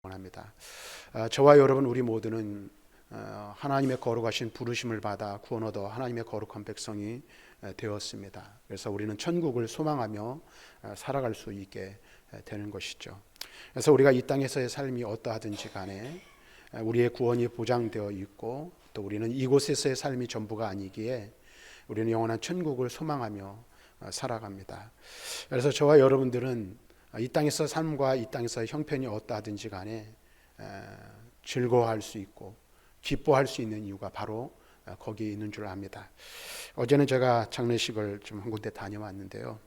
원합니다. 저와 여러분 우리 모두는 하나님의 거룩하신 부르심을 받아 구원 얻어 하나님의 거룩한 백성이 되었습니다. 그래서 우리는 천국을 소망하며 살아갈 수 있게 되는 것이죠. 그래서 우리가 이 땅에서의 삶이 어떠하든지 간에 우리의 구원이 보장되어 있고 또 우리는 이곳에서의 삶이 전부가 아니기에 우리는 영원한 천국을 소망하며 살아갑니다. 그래서 저와 여러분들은 이 땅에서 삶과 이 땅에서 형편이 어떠하든지 간에 즐거워할 수 있고 기뻐할 수 있는 이유가 바로 거기에 있는 줄 압니다. 어제는 제가 장례식을 좀 한 군데 다녀왔는데요.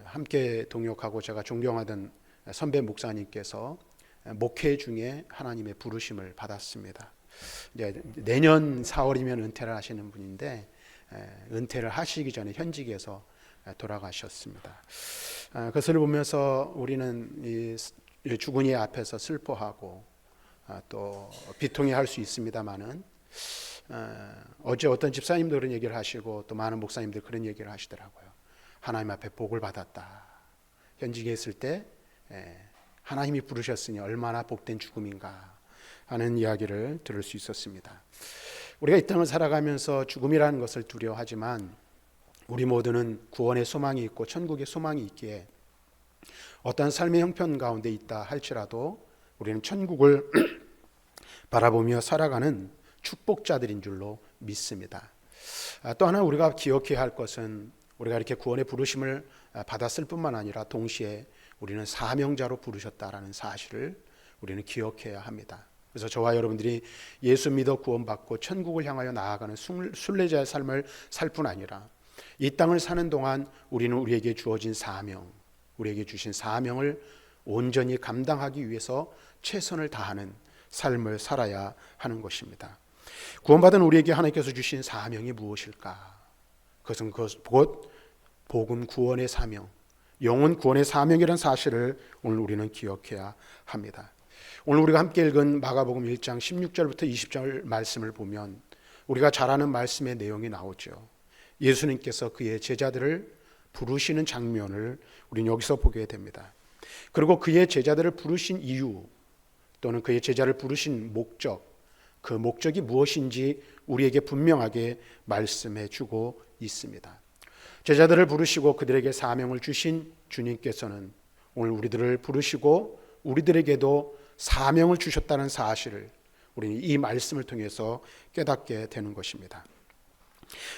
함께 동역하고 제가 존경하던 선배 목사님께서 목회 중에 하나님의 부르심을 받았습니다. 이제 내년 4월이면 은퇴를 하시는 분인데 은퇴를 하시기 전에 현직에서 돌아가셨습니다. 그것을 보면서 우리는 이 죽은 이 앞에서 슬퍼하고 또 비통해할 수 있습니다만은 어제 어떤 집사님도 그런 얘기를 하시고 또 많은 목사님들 그런 얘기를 하시더라고요. 하나님 앞에 복을 받았다. 현직에 있을 때 하나님이 부르셨으니 얼마나 복된 죽음인가 하는 이야기를 들을 수 있었습니다. 우리가 이 땅을 살아가면서 죽음이라는 것을 두려워하지만 우리 모두는 구원의 소망이 있고 천국의 소망이 있기에 어떠한 삶의 형편 가운데 있다 할지라도 우리는 천국을 바라보며 살아가는 축복자들인 줄로 믿습니다. 또 하나 우리가 기억해야 할 것은 우리가 이렇게 구원의 부르심을 받았을 뿐만 아니라 동시에 우리는 사명자로 부르셨다라는 사실을 우리는 기억해야 합니다. 그래서 저와 여러분들이 예수 믿어 구원받고 천국을 향하여 나아가는 순례자의 삶을 살 뿐 아니라 이 땅을 사는 동안 우리는 우리에게 주어진 사명, 우리에게 주신 사명을 온전히 감당하기 위해서 최선을 다하는 삶을 살아야 하는 것입니다. 구원받은 우리에게 하나님께서 주신 사명이 무엇일까? 그것은 곧 복음 구원의 사명, 영혼 구원의 사명이라는 사실을 오늘 우리는 기억해야 합니다. 오늘 우리가 함께 읽은 마가복음 1장 16절부터 20절 말씀을 보면 우리가 잘 아는 말씀의 내용이 나오죠. 예수님께서 그의 제자들을 부르시는 장면을 우리는 여기서 보게 됩니다. 그리고 그의 제자들을 부르신 이유 또는 그의 제자를 부르신 목적, 그 목적이 무엇인지 우리에게 분명하게 말씀해 주고 있습니다. 제자들을 부르시고 그들에게 사명을 주신 주님께서는 오늘 우리들을 부르시고 우리들에게도 사명을 주셨다는 사실을 우리는 이 말씀을 통해서 깨닫게 되는 것입니다.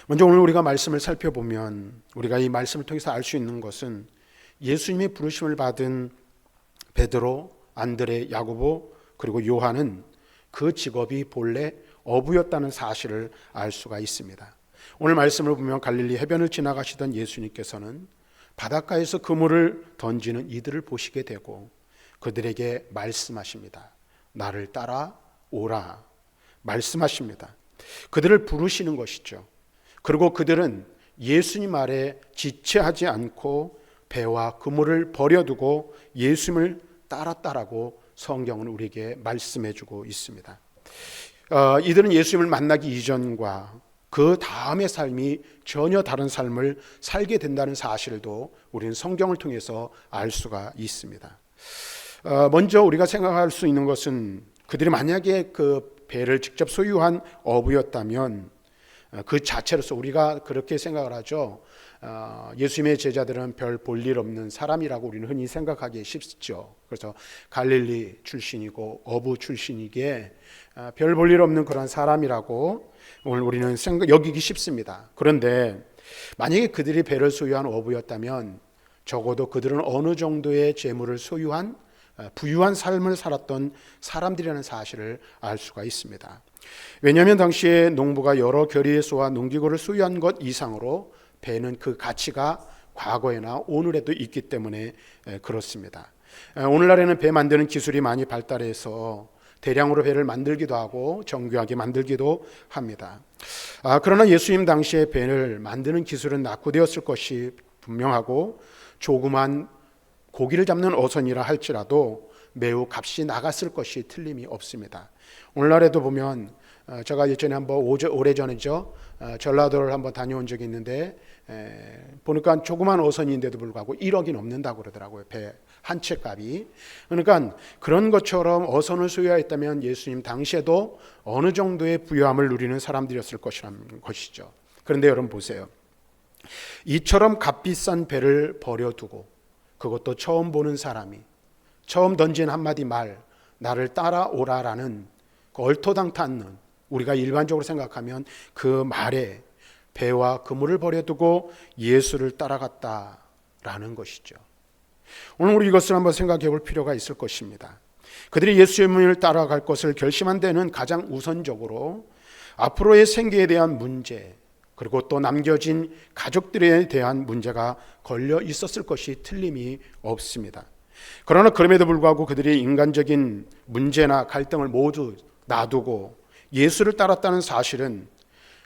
먼저 오늘 우리가 말씀을 살펴보면 우리가 이 말씀을 통해서 알 수 있는 것은 예수님의 부르심을 받은 베드로, 안드레, 야고보 그리고 요한은 그 직업이 본래 어부였다는 사실을 알 수가 있습니다. 오늘 말씀을 보면 갈릴리 해변을 지나가시던 예수님께서는 바닷가에서 그물을 던지는 이들을 보시게 되고 그들에게 말씀하십니다. 나를 따라 오라 말씀하십니다. 그들을 부르시는 것이죠. 그리고 그들은 예수님 아래 지체하지 않고 배와 그물을 버려두고 예수님을 따랐다라고 성경은 우리에게 말씀해주고 있습니다. 이들은 예수님을 만나기 이전과 그 다음의 삶이 전혀 다른 삶을 살게 된다는 사실도 우리는 성경을 통해서 알 수가 있습니다. 먼저 우리가 생각할 수 있는 것은 그들이 만약에 그 배를 직접 소유한 어부였다면 그 자체로서 우리가 그렇게 생각을 하죠. 예수님의 제자들은 별 볼 일 없는 사람이라고 우리는 흔히 생각하기 쉽죠. 그래서 갈릴리 출신이고 어부 출신이기에 별 볼 일 없는 그런 사람이라고 오늘 우리는 여기기 쉽습니다. 그런데 만약에 그들이 배를 소유한 어부였다면 적어도 그들은 어느 정도의 재물을 소유한 부유한 삶을 살았던 사람들이라는 사실을 알 수가 있습니다. 왜냐하면 당시에 농부가 여러 결의소와 농기구를 소유한 것 이상으로 배는 그 가치가 과거에나 오늘에도 있기 때문에 그렇습니다. 오늘날에는 배 만드는 기술이 많이 발달해서 대량으로 배를 만들기도 하고 정교하게 만들기도 합니다. 그러나 예수님 당시에 배를 만드는 기술은 낙후되었을 것이 분명하고 조그만 고기를 잡는 어선이라 할지라도 매우 값이 나갔을 것이 틀림이 없습니다. 오늘날에도 보면 제가 예전에 한번 오래전이죠. 전라도를 한번 다녀온 적이 있는데 보니까 조그만 어선인데도 불구하고 1억이 넘는다고 그러더라고요. 배 한 채 값이. 그러니까 그런 것처럼 어선을 소유하였다면 예수님 당시에도 어느 정도의 부유함을 누리는 사람들이었을 것이라는 것이죠. 그런데 여러분 보세요. 이처럼 값비싼 배를 버려두고, 그것도 처음 보는 사람이 처음 던진 한마디 말, 나를 따라오라라는 그 얼토당탄, 우리가 일반적으로 생각하면 그 말에 배와 그물을 버려두고 예수를 따라갔다라는 것이죠. 오늘 우리 이것을 한번 생각해 볼 필요가 있을 것입니다. 그들이 예수님을 따라갈 것을 결심한 데는 가장 우선적으로 앞으로의 생계에 대한 문제, 그리고 또 남겨진 가족들에 대한 문제가 걸려 있었을 것이 틀림이 없습니다. 그러나 그럼에도 불구하고 그들이 인간적인 문제나 갈등을 모두 놔두고 예수를 따랐다는 사실은,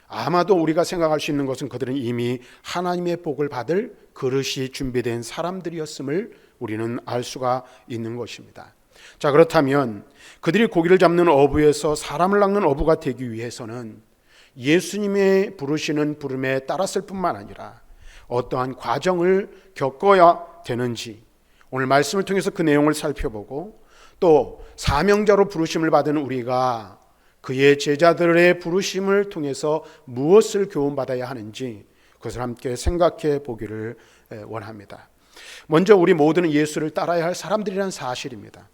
아마도 우리가 생각할 수 있는 것은 그들은 이미 하나님의 복을 받을 그릇이 준비된 사람들이었음을 우리는 알 수가 있는 것입니다. 자, 그렇다면 그들이 고기를 잡는 어부에서 사람을 낚는 어부가 되기 위해서는 예수님의 부르시는 부름에 따랐을 뿐만 아니라 어떠한 과정을 겪어야 되는지, 오늘 말씀을 통해서 그 내용을 살펴보고, 또 사명자로 부르심을 받은 우리가 그의 제자들의 부르심을 통해서 무엇을 교훈받아야 하는지 그것을 함께 생각해 보기를 원합니다. 먼저 우리 모두는 예수를 따라야 할 사람들이라는 사실입니다.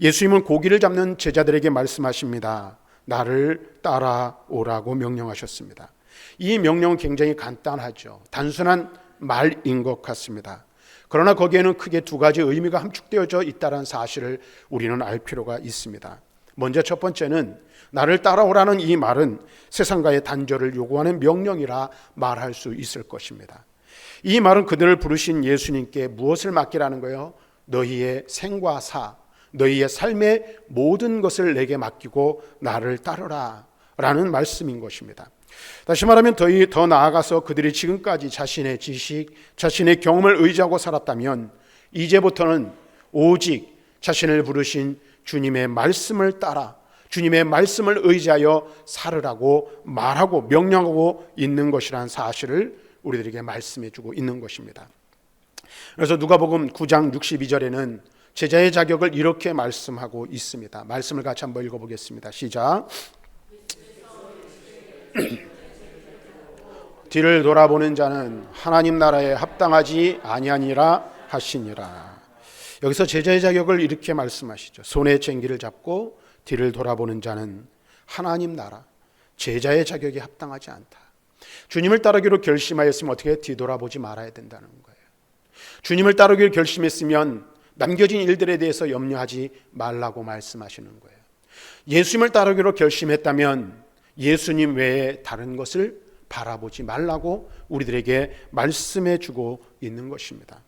예수님은 고기를 잡는 제자들에게 말씀하십니다. 나를 따라오라고 명령하셨습니다. 이 명령은 굉장히 간단하죠. 단순한 말인 것 같습니다. 그러나 거기에는 크게 두 가지 의미가 함축되어져 있다는 사실을 우리는 알 필요가 있습니다. 먼저 첫 번째는 나를 따라오라는 이 말은 세상과의 단절을 요구하는 명령이라 말할 수 있을 것입니다. 이 말은 그들을 부르신 예수님께 무엇을 맡기라는 거예요? 너희의 생과 사, 너희의 삶의 모든 것을 내게 맡기고 나를 따르라 라는 말씀인 것입니다. 다시 말하면 더 나아가서 그들이 지금까지 자신의 지식, 자신의 경험을 의지하고 살았다면 이제부터는 오직 자신을 부르신 주님의 말씀을 따라 주님의 말씀을 의지하여 살으라고 말하고 명령하고 있는 것이라는 사실을 우리들에게 말씀해 주고 있는 것입니다. 그래서 누가복음 9장 62절에는 제자의 자격을 이렇게 말씀하고 있습니다. 말씀을 같이 한번 읽어보겠습니다. 시작. 뒤를 돌아보는 자는 하나님 나라에 합당하지 아니하니라 하시니라. 여기서 제자의 자격을 이렇게 말씀하시죠. 손에 쟁기를 잡고 뒤를 돌아보는 자는 하나님 나라, 제자의 자격에 합당하지 않다. 주님을 따르기로 결심하였으면 어떻게 뒤돌아보지 말아야 된다는 거예요. 주님을 따르기로 결심했으면 남겨진 일들에 대해서 염려하지 말라고 말씀하시는 거예요. 예수님을 따르기로 결심했다면 예수님 외에 다른 것을 바라보지 말라고 우리들에게 말씀해 주고 있는 것입니다.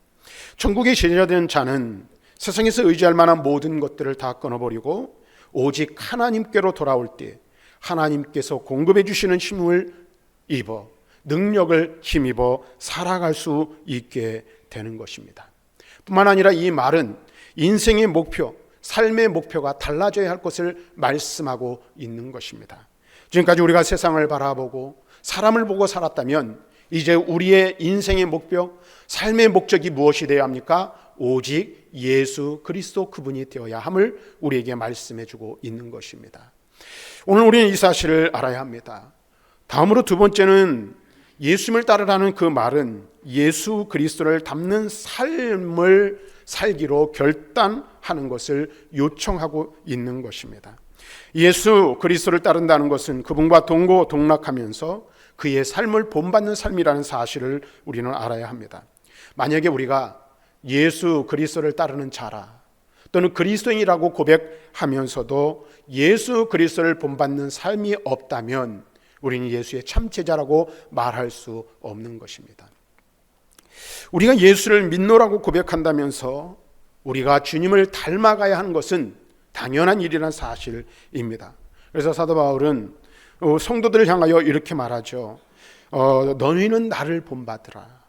천국의 제자된 자는 세상에서 의지할 만한 모든 것들을 다 끊어버리고 오직 하나님께로 돌아올 때 하나님께서 공급해 주시는 힘을 입어, 능력을 힘입어 살아갈 수 있게 되는 것입니다. 뿐만 아니라 이 말은 인생의 목표, 삶의 목표가 달라져야 할 것을 말씀하고 있는 것입니다. 지금까지 우리가 세상을 바라보고 사람을 보고 살았다면 이제 우리의 인생의 목표, 삶의 목적이 무엇이 되어야 합니까? 오직 예수 그리스도 그분이 되어야 함을 우리에게 말씀해 주고 있는 것입니다. 오늘 우리는 이 사실을 알아야 합니다. 다음으로 두 번째는 예수님을 따르라는 그 말은 예수 그리스도를 닮는 삶을 살기로 결단하는 것을 요청하고 있는 것입니다. 예수 그리스도를 따른다는 것은 그분과 동고동락하면서 그의 삶을 본받는 삶이라는 사실을 우리는 알아야 합니다. 만약에 우리가 예수 그리스도를 따르는 자라 또는 그리스도인이라고 고백하면서도 예수 그리스도를 본받는 삶이 없다면 우리는 예수의 참 제자라고 말할 수 없는 것입니다. 우리가 예수를 믿노라고 고백한다면서 우리가 주님을 닮아가야 하는 것은 당연한 일이라는 사실입니다. 그래서 사도 바울은 성도들을 향하여 이렇게 말하죠. 너희는 나를 본받으라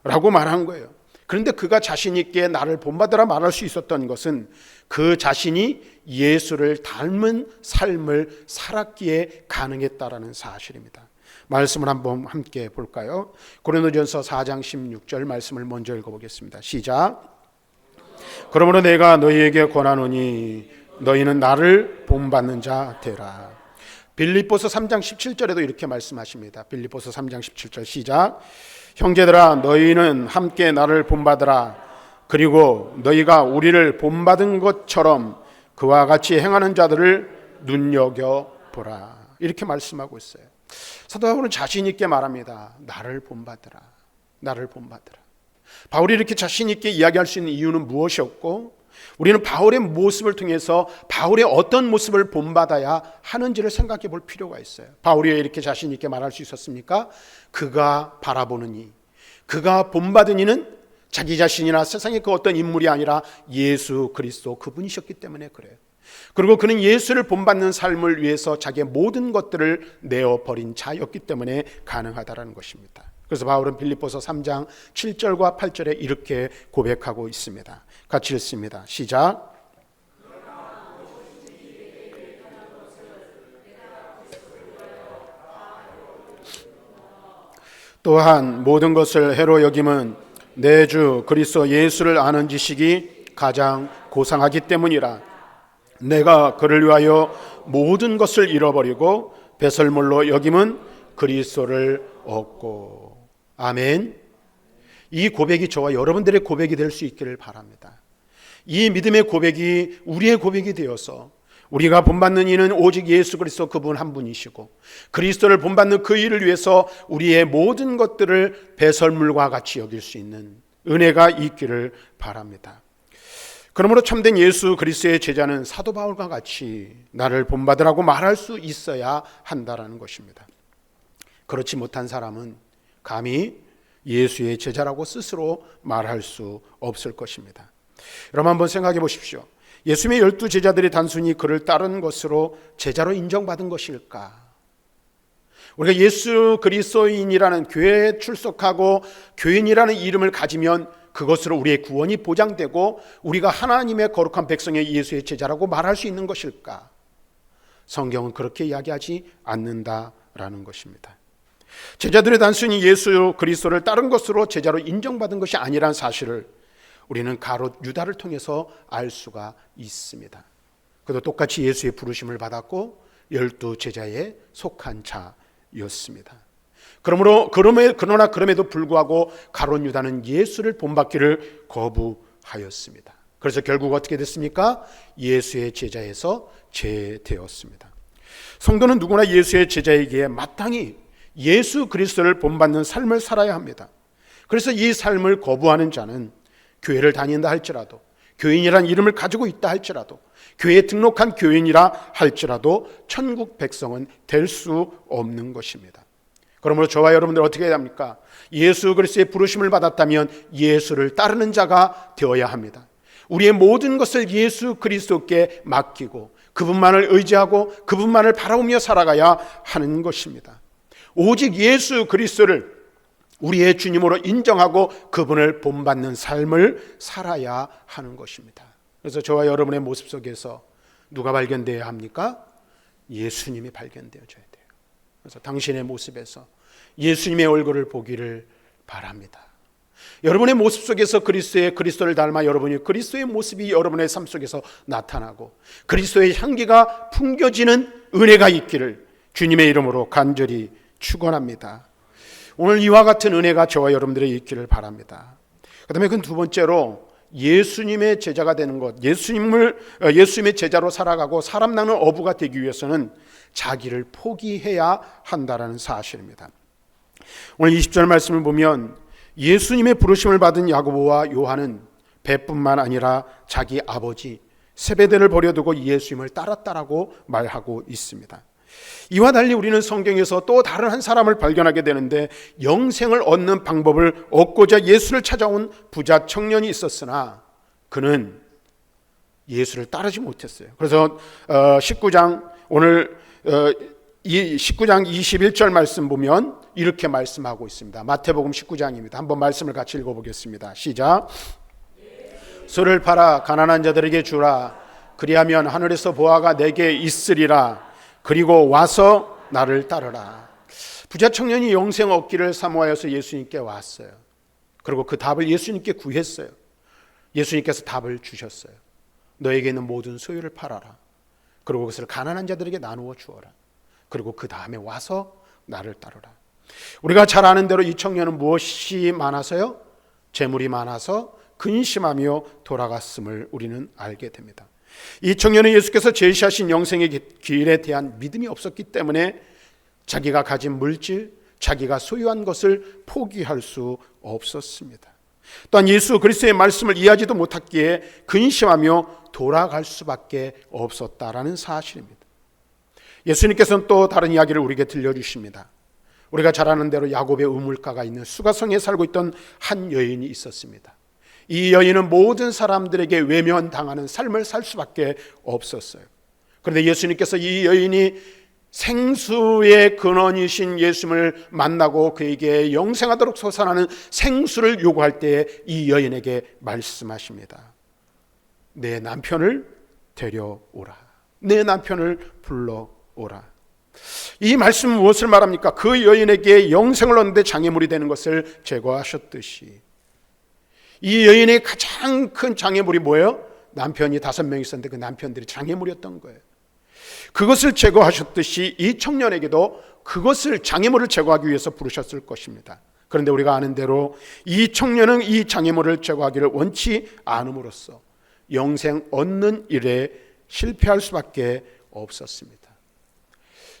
라고 말한 거예요. 그런데 그가 자신 있게 나를 본받으라 말할 수 있었던 것은 그 자신이 예수를 닮은 삶을 살았기에 가능했다라는 사실입니다. 말씀을 한번 함께 볼까요? 고린도전서 4장 16절 말씀을 먼저 읽어보겠습니다. 시작. 그러므로 내가 너희에게 권하노니 너희는 나를 본받는 자 되라. 빌립보서 3장 17절에도 이렇게 말씀하십니다. 빌립보서 3장 17절 시작. 형제들아 너희는 함께 나를 본받으라. 그리고 너희가 우리를 본받은 것처럼 그와 같이 행하는 자들을 눈여겨보라. 이렇게 말씀하고 있어요. 사도 바울은 자신 있게 말합니다. 나를 본받으라. 나를 본받으라. 바울이 이렇게 자신 있게 이야기할 수 있는 이유는 무엇이었고, 우리는 바울의 모습을 통해서 바울의 어떤 모습을 본받아야 하는지를 생각해 볼 필요가 있어요. 바울이 왜 이렇게 자신 있게 말할 수 있었습니까? 그가 바라보는 이, 그가 본받은 이는 자기 자신이나 세상의 그 어떤 인물이 아니라 예수 그리스도 그분이셨기 때문에 그래요. 그리고 그는 예수를 본받는 삶을 위해서 자기의 모든 것들을 내어버린 자였기 때문에 가능하다는 것입니다. 그래서 바울은 빌립보서 3장 7절과 8절에 이렇게 고백하고 있습니다. 같이 읽습니다. 시작. 또한 모든 것을 해로 여김은 내 주 그리스도 예수를 아는 지식이 가장 고상하기 때문이라. 내가 그를 위하여 모든 것을 잃어버리고 배설물로 여김은 그리스도를 얻고. 아멘. 이 고백이 저와 여러분들의 고백이 될 수 있기를 바랍니다. 이 믿음의 고백이 우리의 고백이 되어서 우리가 본받는 이는 오직 예수 그리스도 그분 한 분이시고 그리스도를 본받는 그 일을 위해서 우리의 모든 것들을 배설물과 같이 여길 수 있는 은혜가 있기를 바랍니다. 그러므로 참된 예수 그리스도의 제자는 사도 바울과 같이 나를 본받으라고 말할 수 있어야 한다라는 것입니다. 그렇지 못한 사람은 감히 예수의 제자라고 스스로 말할 수 없을 것입니다. 여러분 한번 생각해 보십시오. 예수님의 12제자들이 단순히 그를 따른 것으로 제자로 인정받은 것일까? 우리가 예수 그리스도인이라는 교회에 출석하고 교인이라는 이름을 가지면 그것으로 우리의 구원이 보장되고 우리가 하나님의 거룩한 백성의 예수의 제자라고 말할 수 있는 것일까? 성경은 그렇게 이야기하지 않는다라는 것입니다. 제자들이 단순히 예수 그리스도를 따른 것으로 제자로 인정받은 것이 아니란 사실을 우리는 가롯 유다를 통해서 알 수가 있습니다. 그도 똑같이 예수의 부르심을 받았고 12제자에 속한 자였습니다. 그러나 그럼에도 불구하고 가롯 유다는 예수를 본받기를 거부하였습니다. 그래서 결국 어떻게 됐습니까? 예수의 제자에서 제되었습니다. 성도는 누구나 예수의 제자이기에 마땅히 예수 그리스도를 본받는 삶을 살아야 합니다. 그래서 이 삶을 거부하는 자는 교회를 다닌다 할지라도, 교인이란 이름을 가지고 있다 할지라도, 교회에 등록한 교인이라 할지라도 천국 백성은 될 수 없는 것입니다. 그러므로 저와 여러분들 어떻게 해야 합니까? 예수 그리스도의 부르심을 받았다면 예수를 따르는 자가 되어야 합니다. 우리의 모든 것을 예수 그리스도께 맡기고 그분만을 의지하고 그분만을 바라보며 살아가야 하는 것입니다. 오직 예수 그리스도를 우리의 주님으로 인정하고 그분을 본받는 삶을 살아야 하는 것입니다. 그래서 저와 여러분의 모습 속에서 누가 발견되어야 합니까? 예수님이 발견되어져야 돼요. 그래서 당신의 모습에서 예수님의 얼굴을 보기를 바랍니다. 여러분의 모습 속에서 그리스도를 닮아 여러분이 그리스도의 모습이 여러분의 삶 속에서 나타나고 그리스도의 향기가 풍겨지는 은혜가 있기를 주님의 이름으로 간절히 축원합니다. 오늘 이와 같은 은혜가 저와 여러분들의 있기를 바랍니다. 그다음에 그 두 번째로 예수님의 제자가 되는 것, 예수님의 제자로 살아가고 사람 낳는 어부가 되기 위해서는 자기를 포기해야 한다는 사실입니다. 오늘 20절 말씀을 보면 예수님의 부르심을 받은 야고보와 요한은 배뿐만 아니라 자기 아버지 세베대를 버려두고 예수님을 따랐다라고 말하고 있습니다. 이와 달리 우리는 성경에서 또 다른 한 사람을 발견하게 되는데 영생을 얻는 방법을 얻고자 예수를 찾아온 부자 청년이 있었으나 그는 예수를 따르지 못했어요. 그래서 19장 21절 말씀 보면 이렇게 말씀하고 있습니다. 마태복음 19장입니다. 한번 말씀을 같이 읽어보겠습니다. 시작. 소를 팔아 가난한 자들에게 주라. 그리하면 하늘에서 보화가 내게 있으리라. 그리고 와서 나를 따르라. 부자 청년이 영생 얻기를 사모하여서 예수님께 왔어요. 그리고 그 답을 예수님께 구했어요. 예수님께서 답을 주셨어요. 너에게 있는 모든 소유를 팔아라. 그리고 그것을 가난한 자들에게 나누어 주어라. 그리고 그 다음에 와서 나를 따르라. 우리가 잘 아는 대로 이 청년은 무엇이 많아서요? 재물이 많아서 근심하며 돌아갔음을 우리는 알게 됩니다. 이 청년은 예수께서 제시하신 영생의 길에 대한 믿음이 없었기 때문에 자기가 가진 물질, 자기가 소유한 것을 포기할 수 없었습니다. 또한 예수 그리스도의 말씀을 이해하지도 못했기에 근심하며 돌아갈 수밖에 없었다라는 사실입니다. 예수님께서는 또 다른 이야기를 우리에게 들려주십니다. 우리가 잘 아는 대로 야곱의 우물가가 있는 수가성에 살고 있던 한 여인이 있었습니다. 이 여인은 모든 사람들에게 외면당하는 삶을 살 수밖에 없었어요. 그런데 예수님께서 이 여인이 생수의 근원이신 예수님을 만나고 그에게 영생하도록 솟아나는 생수를 요구할 때에 이 여인에게 말씀하십니다. 내 남편을 데려오라. 내 남편을 불러오라. 이 말씀은 무엇을 말합니까? 그 여인에게 영생을 얻는데 장애물이 되는 것을 제거하셨듯이 이 여인의 가장 큰 장애물이 뭐예요? 남편이 5명 있었는데 그 남편들이 장애물이었던 거예요. 그것을 제거하셨듯이 이 청년에게도 그것을 장애물을 제거하기 위해서 부르셨을 것입니다. 그런데 우리가 아는 대로 이 청년은 이 장애물을 제거하기를 원치 않음으로써 영생 얻는 일에 실패할 수밖에 없었습니다.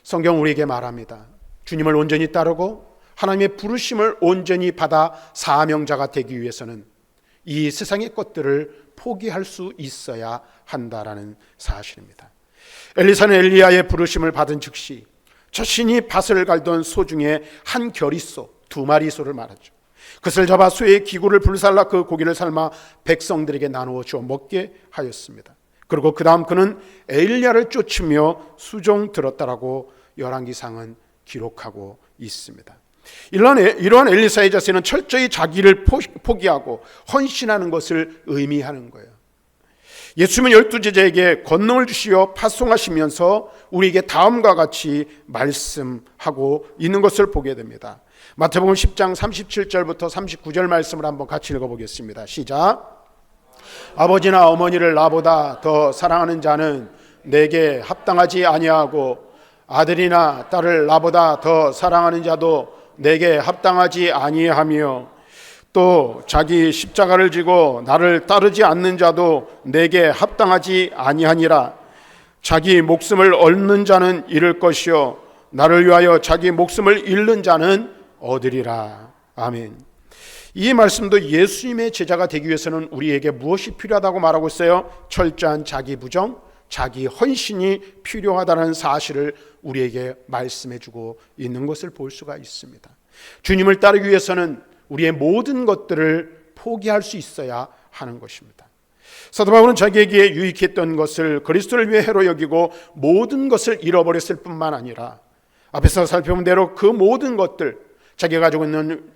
성경 우리에게 말합니다. 주님을 온전히 따르고 하나님의 부르심을 온전히 받아 사명자가 되기 위해서는 이 세상의 것들을 포기할 수 있어야 한다라는 사실입니다. 엘리사는 엘리야의 부르심을 받은 즉시 자신이 밭을 갈던 소 중에 한 겨리소, 2마리 소를 말하죠. 그것을 잡아 소의 기구를 불살라 그 고기를 삶아 백성들에게 나누어 주어 먹게 하였습니다. 그리고 그 다음 그는 엘리야를 쫓으며 수종 들었다라고 열왕기상은 기록하고 있습니다. 이러한 엘리사의 자세는 철저히 자기를 포기하고 헌신하는 것을 의미하는 거예요. 예수님은 12제자에게 권능을 주시어 파송하시면서 우리에게 다음과 같이 말씀하고 있는 것을 보게 됩니다. 마태복음 10장 37절부터 39절 말씀을 한번 같이 읽어보겠습니다. 시작. 아버지나 어머니를 나보다 더 사랑하는 자는 내게 합당하지 아니하고 아들이나 딸을 나보다 더 사랑하는 자도 내게 합당하지 아니하며 또 자기 십자가를 지고 나를 따르지 않는 자도 내게 합당하지 아니하니라. 자기 목숨을 얻는 자는 잃을 것이요 나를 위하여 자기 목숨을 잃는 자는 얻으리라. 아멘. 이 말씀도 예수님의 제자가 되기 위해서는 우리에게 무엇이 필요하다고 말하고 있어요? 철저한 자기 부정, 자기 헌신이 필요하다는 사실을 우리에게 말씀해주고 있는 것을 볼 수가 있습니다. 주님을 따르기 위해서는 우리의 모든 것들을 포기할 수 있어야 하는 것입니다. 사도 바울은 자기에게 유익했던 것을 그리스도를 위해 해로 여기고 모든 것을 잃어버렸을 뿐만 아니라 앞에서 살펴본 대로 그 모든 것들, 자기가 가지고 있는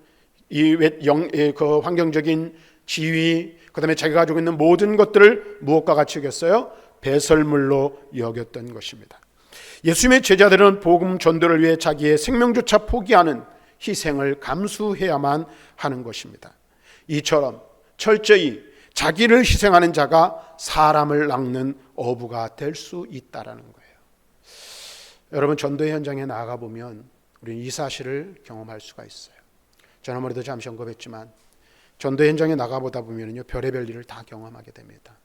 그 환경적인 지위, 그 다음에 자기가 가지고 있는 모든 것들을 무엇과 같이 여겼어요? 배설물로 여겼던 것입니다. 예수님의 제자들은 복음 전도를 위해 자기의 생명조차 포기하는 희생을 감수해야만 하는 것입니다. 이처럼 철저히 자기를 희생하는 자가 사람을 낚는 어부가 될 수 있다라는 거예요. 여러분, 전도의 현장에 나가보면 우리는 이 사실을 경험할 수가 있어요. 지난번에도 잠시 언급했지만 전도 현장에 나가보다 보면요, 별의별 일을 다 경험하게 됩니다.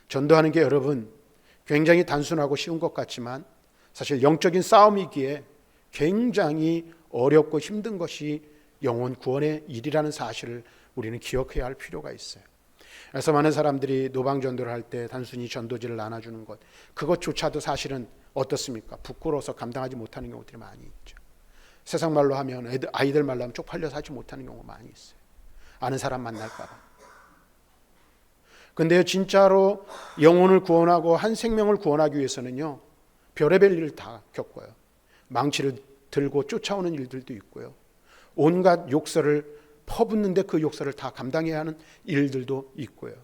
전도하는 게 여러분 굉장히 단순하고 쉬운 것 같지만 사실 영적인 싸움이기에 굉장히 어렵고 힘든 것이 영혼 구원의 일이라는 사실을 우리는 기억해야 할 필요가 있어요. 그래서 많은 사람들이 노방전도를 할 때 단순히 전도지를 나눠주는 것, 그것조차도 사실은 어떻습니까? 부끄러워서 감당하지 못하는 경우들이 많이 있죠. 세상 말로 하면 아이들 말로 하면 쪽팔려서 하지 못하는 경우가 많이 있어요. 아는 사람 만날까 봐. 근데요, 진짜로 영혼을 구원하고 한 생명을 구원하기 위해서는요, 별의별 일을 다 겪어요. 망치를 들고 쫓아오는 일들도 있고요. 온갖 욕설을 퍼붓는데 그 욕설을 다 감당해야 하는 일들도 있고요.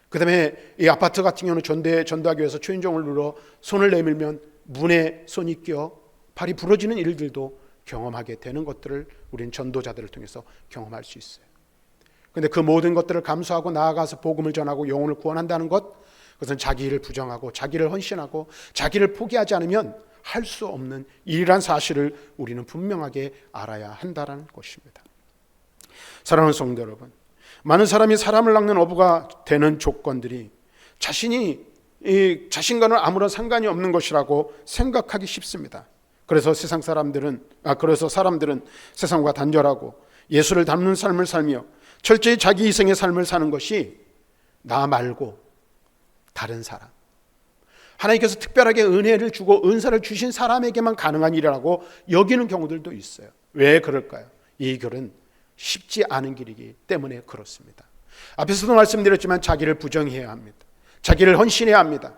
그 다음에 이 아파트 같은 경우는 전도하기 위해서 초인종을 눌러 손을 내밀면 문에 손이 껴 발이 부러지는 일들도 경험하게 되는 것들을 우리는 전도자들을 통해서 경험할 수 있어요. 그런데 그 모든 것들을 감수하고 나아가서 복음을 전하고 영혼을 구원한다는 것, 그것은 자기를 부정하고 자기를 헌신하고 자기를 포기하지 않으면 할 수 없는 일이란 사실을 우리는 분명하게 알아야 한다는 것입니다. 사랑하는 성도 여러분, 많은 사람이 사람을 낚는 어부가 되는 조건들이 자신과는 아무런 상관이 없는 것이라고 생각하기 쉽습니다. 그래서 사람들은 세상과 단절하고 예수를 닮는 삶을 살며 철저히 자기 이성의 삶을 사는 것이 나 말고 다른 사람, 하나님께서 특별하게 은혜를 주고 은사를 주신 사람에게만 가능한 일이라고 여기는 경우들도 있어요. 왜 그럴까요? 이 길은 쉽지 않은 길이기 때문에 그렇습니다. 앞에서도 말씀드렸지만 자기를 부정해야 합니다. 자기를 헌신해야 합니다.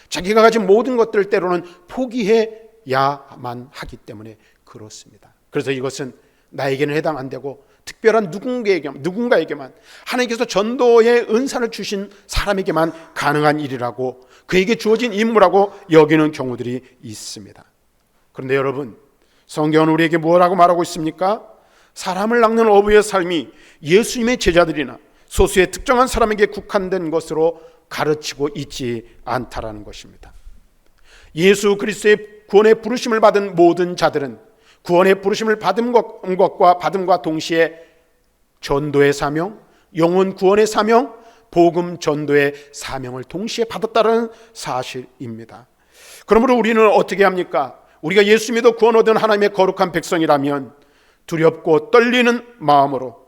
자기가 가진 모든 것들을 때로는 포기해야만 하기 때문에 그렇습니다. 그래서 이것은 나에게는 해당 안 되고 특별한 누군가에게만 하나님께서 전도의 은사를 주신 사람에게만 가능한 일이라고, 그에게 주어진 임무라고 여기는 경우들이 있습니다. 그런데 여러분, 성경은 우리에게 뭐라고 말하고 있습니까? 사람을 낚는 어부의 삶이 예수님의 제자들이나 소수의 특정한 사람에게 국한된 것으로 가르치고 있지 않다라는 것입니다. 예수 그리스도의 구원의 부르심을 받은 모든 자들은 구원의 부르심을 받음과 동시에 전도의 사명, 영혼 구원의 사명, 복음 전도의 사명을 동시에 받았다는 사실입니다. 그러므로 우리는 어떻게 합니까? 우리가 예수 믿어 구원 얻은 하나님의 거룩한 백성이라면 두렵고 떨리는 마음으로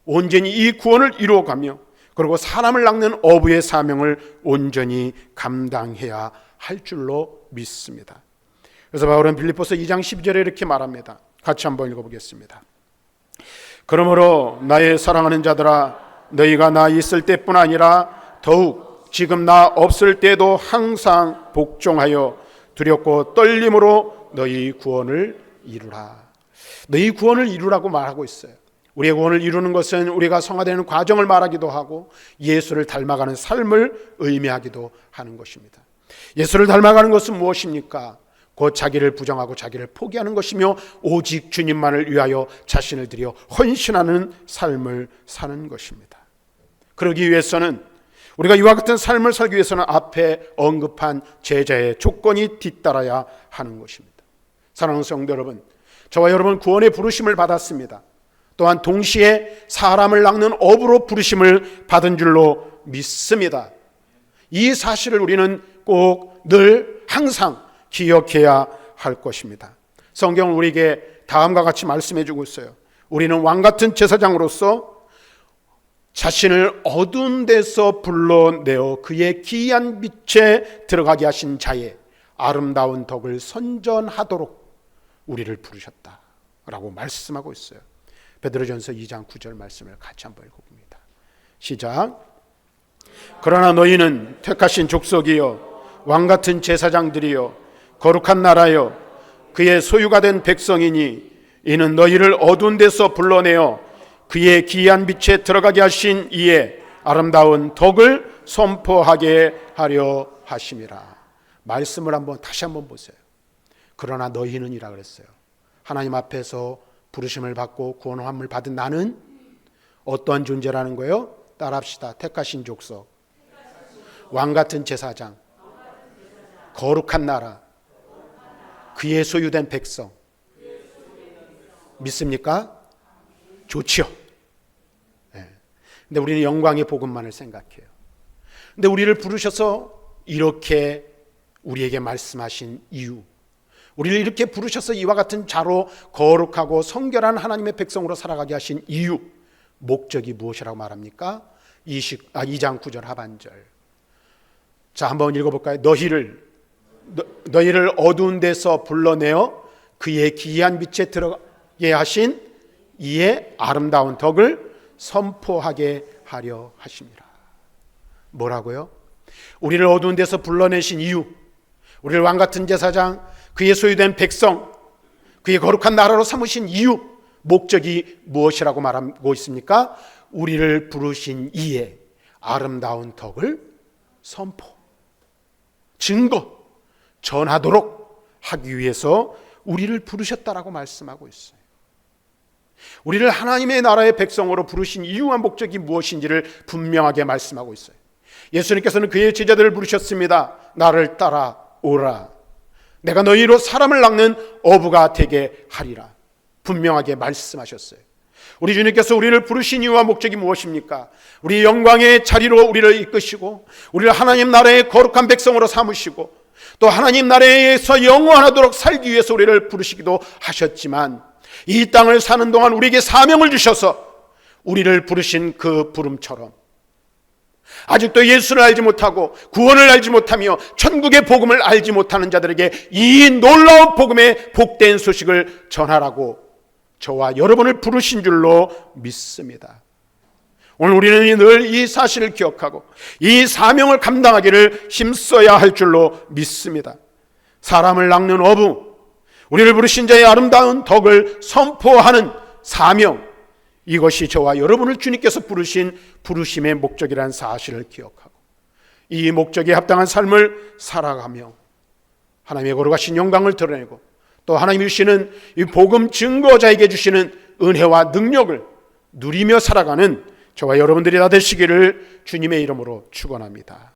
온전히 이 구원을 이루어가며, 그리고 사람을 낚는 어부의 사명을 온전히 감당해야 할 줄로 믿습니다. 그래서 바울은 빌립보서 2장 12절에 이렇게 말합니다. 같이 한번 읽어보겠습니다. 그러므로 나의 사랑하는 자들아, 너희가 나 있을 때뿐 아니라 더욱 지금 나 없을 때도 항상 복종하여 두렵고 떨림으로 너희 구원을 이루라. 너희 구원을 이루라고 말하고 있어요. 우리의 구원을 이루는 것은 우리가 성화되는 과정을 말하기도 하고 예수를 닮아가는 삶을 의미하기도 하는 것입니다. 예수를 닮아가는 것은 무엇입니까? 곧 자기를 부정하고 자기를 포기하는 것이며 오직 주님만을 위하여 자신을 들여 헌신하는 삶을 사는 것입니다. 그러기 위해서는, 우리가 이와 같은 삶을 살기 위해서는 앞에 언급한 제자의 조건이 뒤따라야 하는 것입니다. 사랑하는 성도 여러분, 저와 여러분 구원의 부르심을 받았습니다. 또한 동시에 사람을 낚는 어부로 부르심을 받은 줄로 믿습니다. 이 사실을 우리는 꼭 늘 항상 기억해야 할 것입니다. 성경은 우리에게 다음과 같이 말씀해 주고 있어요. 우리는 왕같은 제사장으로서 자신을 어두운 데서 불러내어 그의 기이한 빛에 들어가게 하신 자의 아름다운 덕을 선전하도록 우리를 부르셨다라고 말씀하고 있어요. 베드로전서 2장 9절 말씀을 같이 한번 읽어봅니다. 시작. 그러나 너희는 택하신 족속이요 왕같은 제사장들이요 거룩한 나라요 그의 소유가 된 백성이니 이는 너희를 어두운 데서 불러내어 그의 기이한 빛에 들어가게 하신 이의 아름다운 덕을 선포하게 하려 하심이라. 말씀을 다시 한번 보세요. 그러나 너희는이라 그랬어요. 하나님 앞에서 부르심을 받고 구원함을 받은 나는 어떠한 존재라는 거예요? 따라합시다. 택하신 족속, 왕같은 제사장, 거룩한 나라, 그의 소유된 백성. 믿습니까? 좋지요. 네. 근데 우리는 영광의 복음만을 생각해요. 근데 우리를 부르셔서 이렇게 우리에게 말씀하신 이유, 우리를 이렇게 부르셔서 이와 같은 자로 거룩하고 성결한 하나님의 백성으로 살아가게 하신 이유, 목적이 무엇이라고 말합니까? 2장 9절 하반절. 자, 한번 읽어볼까요? 너희를 어두운 데서 불러내어 그의 기이한 빛에 들어가게 하신 이의 아름다운 덕을 선포하게 하려 하심이라. 뭐라고요? 우리를 어두운 데서 불러내신 이유, 우리를 왕같은 제사장, 그의 소유된 백성, 그의 거룩한 나라로 삼으신 이유, 목적이 무엇이라고 말하고 있습니까? 우리를 부르신 이의 아름다운 덕을 선포, 증거, 전하도록 하기 위해서 우리를 부르셨다라고 말씀하고 있어요. 우리를 하나님의 나라의 백성으로 부르신 이유와 목적이 무엇인지를 분명하게 말씀하고 있어요. 예수님께서는 그의 제자들을 부르셨습니다. 나를 따라오라. 내가 너희로 사람을 낚는 어부가 되게 하리라. 분명하게 말씀하셨어요. 우리 주님께서 우리를 부르신 이유와 목적이 무엇입니까? 우리 영광의 자리로 우리를 이끄시고 우리를 하나님 나라의 거룩한 백성으로 삼으시고 또 하나님 나라에서 영원하도록 살기 위해서 우리를 부르시기도 하셨지만 이 땅을 사는 동안 우리에게 사명을 주셔서 우리를 부르신 그 부름처럼 아직도 예수를 알지 못하고 구원을 알지 못하며 천국의 복음을 알지 못하는 자들에게 이 놀라운 복음의 복된 소식을 전하라고 저와 여러분을 부르신 줄로 믿습니다. 오늘 우리는 늘 이 사실을 기억하고 이 사명을 감당하기를 힘써야 할 줄로 믿습니다. 사람을 낚는 어부, 우리를 부르신 자의 아름다운 덕을 선포하는 사명, 이것이 저와 여러분을 주님께서 부르신 부르심의 목적이라는 사실을 기억하고 이 목적에 합당한 삶을 살아가며 하나님의 거룩하신 영광을 드러내고 또 하나님이 주시는 이 복음 증거자에게 주시는 은혜와 능력을 누리며 살아가는 저와 여러분들이 다 되시기를 주님의 이름으로 축원합니다.